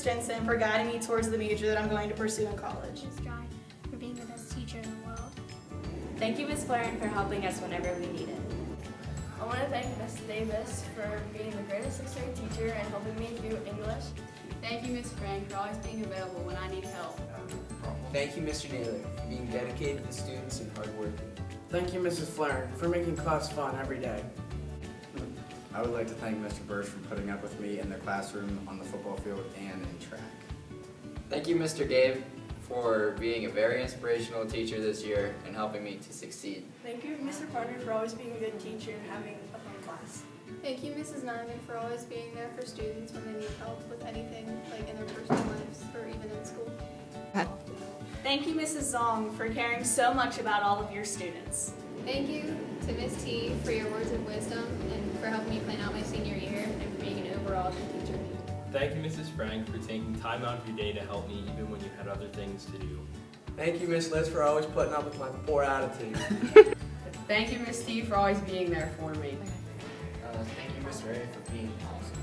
Stinson for guiding me towards the major that I'm going to pursue in college. Ms. Dry for being the best teacher in the world. Thank you, Ms. Flaren, for helping us whenever we need it. I want to thank Ms. Davis for being the greatest sixth grade teacher and helping me through English. Thank you, Ms. Frank, for always being available when I need help. Thank you, Mr. Naylor, for being dedicated to the students and hardworking. Thank you, Mrs. Flaren, for making class fun every day. I would like to thank Mr. Birch for putting up with me in the classroom, on the football field, and in track. Thank you, Mr. Dave, for being a very inspirational teacher this year and helping me to succeed. Thank you, Mr. Parker, for always being a good teacher and having a fun class. Thank you, Mrs. Nyman, for always being there for students when they need help with anything, like in their personal lives or even in school. Thank you, Mrs. Zong, for caring so much about all of your students. Thank you to Ms. T for your words of wisdom and for helping me plan out my senior year and for being an overall good teacher. Thank you, Mrs. Frank, for taking time out of your day to help me even when you had other things to do. Thank you, Miss Liz, for always putting up with my poor attitude. Thank you, Ms. T, for always being there for me. Thank you, Mr. A, for being awesome.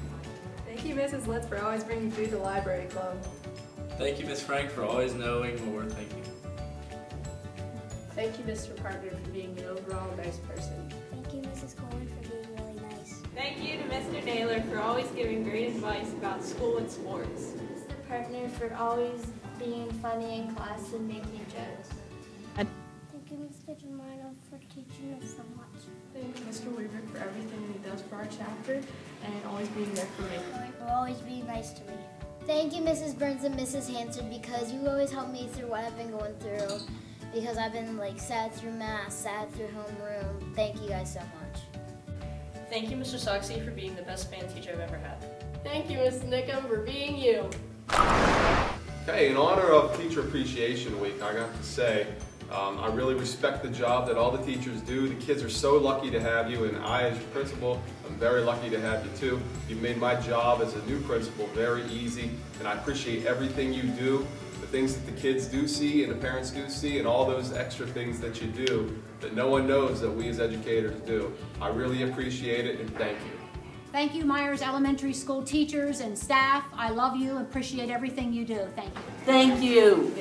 Thank you, Mrs. Litz, for always bringing food to library club. Thank you, Ms. Frank, for always knowing more. Thank you. Thank you, Mr. Parker, for being an overall nice person. Thank you, Mrs. Coleman, for being really nice. Thank you to Mr. Naylor for always giving great advice about school and sports. Mr. Partner, for always being funny in class and making jokes. Thank you, Mr. Germano, for teaching us so much. Thank you, Mr. Weaver, for everything he does for our chapter and always being there for me. For always being nice to me. Thank you, Mrs. Burns and Mrs. Hanson, because you always help me through what I've been going through. Because I've been sad through math, sad through homeroom. Thank you guys so much. Thank you, Mr. Soxie, for being the best band teacher I've ever had. Thank you, Ms. Nickham, for being you. Okay, in honor of Teacher Appreciation Week, I got to say, I really respect the job that all the teachers do. The kids are so lucky to have you, and I, as your principal, I'm very lucky to have you too. You've made my job as a new principal very easy, and I appreciate everything you do, the things that the kids do see and the parents do see, and all those extra things that you do that no one knows that we as educators do. I really appreciate it, and thank you. Thank you, Myers Elementary School teachers and staff. I love you and appreciate everything you do. Thank you. Thank you.